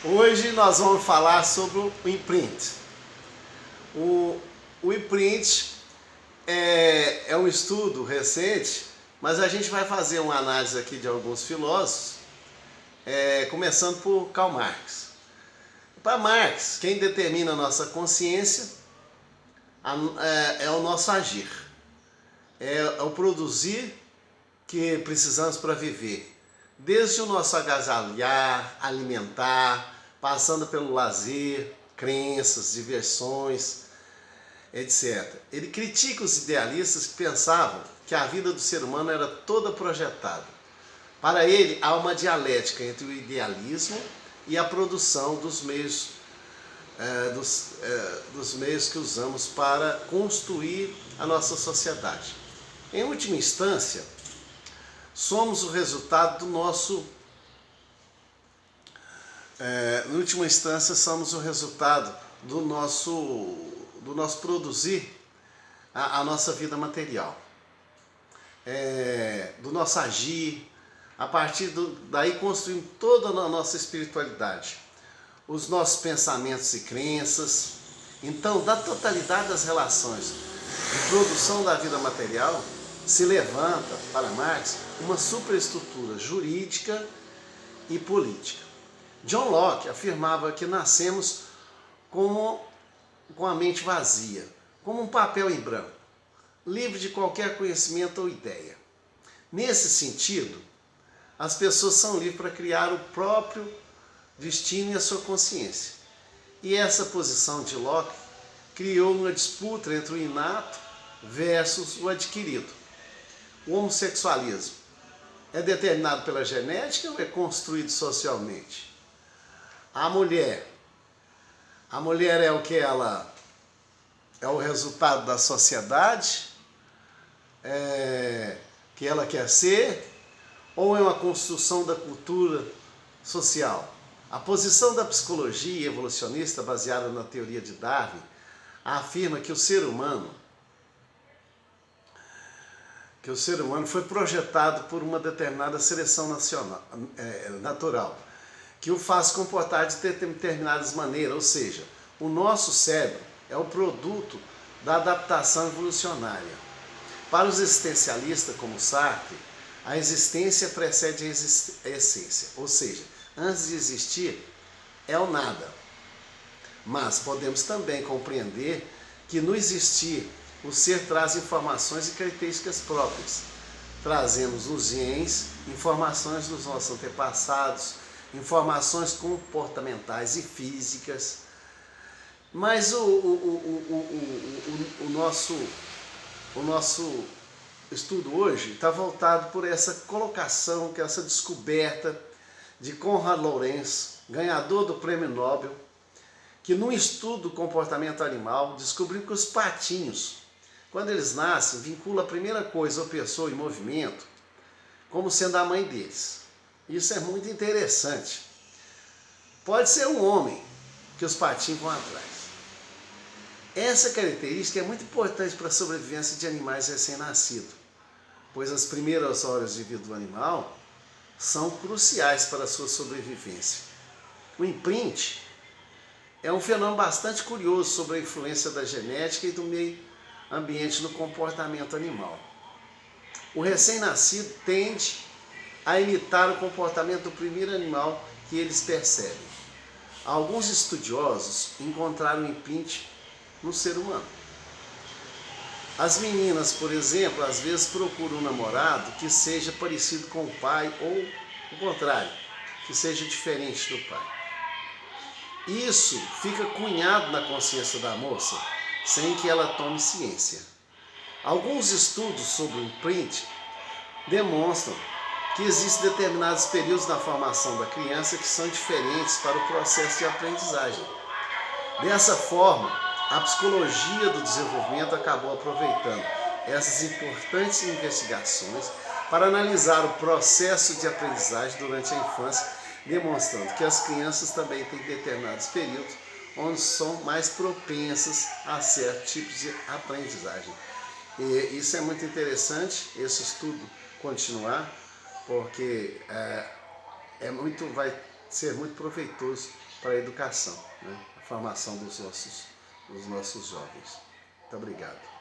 Hoje nós vamos falar sobre o imprint. O imprint é um estudo recente, mas a gente vai fazer uma análise aqui de alguns filósofos, começando por Karl Marx. Para Marx, quem determina a nossa consciência é o nosso agir, é o produzir que precisamos para viver. Desde o nosso agasalhar, alimentar, passando pelo lazer, crenças, diversões, etc. Ele critica os idealistas que pensavam que a vida do ser humano era toda projetada. Para ele, há uma dialética entre o idealismo e a produção dos meios, dos meios que usamos para construir a nossa sociedade. Em última instância, somos o resultado do nosso produzir a nossa vida material, do nosso agir. A partir daí construímos toda a nossa espiritualidade, os nossos pensamentos e crenças. Então, da totalidade das relações de produção da vida material, se levanta, para Marx, uma superestrutura jurídica e política. John Locke afirmava que nascemos com a mente vazia, como um papel em branco, livre de qualquer conhecimento ou ideia. Nesse sentido, as pessoas são livres para criar o próprio destino e a sua consciência. E essa posição de Locke criou uma disputa entre o inato versus o adquirido. O homossexualismo é determinado pela genética ou é construído socialmente? A mulher é o que ela é, o resultado da sociedade que ela quer ser, ou é uma construção da cultura social? A posição da psicologia evolucionista, baseada na teoria de Darwin, afirma que o ser humano foi projetado por uma determinada seleção natural, que o faz comportar de determinadas maneiras, ou seja, o nosso cérebro é o produto da adaptação evolucionária. Para os existencialistas como Sartre, a existência precede a essência, ou seja, antes de existir é o nada. Mas podemos também compreender que no existir o ser traz informações e características próprias. Trazemos nos genes informações dos nossos antepassados, informações comportamentais e físicas. Mas o nosso estudo hoje está voltado por essa colocação, que essa descoberta de Konrad Lorenz, ganhador do Prêmio Nobel, que num estudo do comportamento animal descobriu que os patinhos, quando eles nascem, vinculam a primeira coisa ou pessoa em movimento como sendo a mãe deles. Isso é muito interessante. Pode ser um homem que os patinhos vão atrás. Essa característica é muito importante para a sobrevivência de animais recém-nascidos, pois as primeiras horas de vida do animal são cruciais para a sua sobrevivência. O imprint é um fenômeno bastante curioso sobre a influência da genética e do meio ambiente no comportamento animal. O recém-nascido tende a imitar o comportamento do primeiro animal que eles percebem. Alguns estudiosos encontraram o imprint no ser humano. As meninas, por exemplo, às vezes procuram um namorado que seja parecido com o pai ou o contrário, que seja diferente do pai. Isso fica cunhado na consciência da moça, sem que ela tome ciência. Alguns estudos sobre o imprint demonstram que existem determinados períodos na formação da criança que são diferentes para o processo de aprendizagem. Dessa forma, a psicologia do desenvolvimento acabou aproveitando essas importantes investigações para analisar o processo de aprendizagem durante a infância, demonstrando que as crianças também têm determinados períodos onde são mais propensas a certos tipos de aprendizagem. E isso é muito interessante, esse estudo continuar, porque vai ser muito proveitoso para a educação, né? A formação dos nossos jovens. Muito obrigado.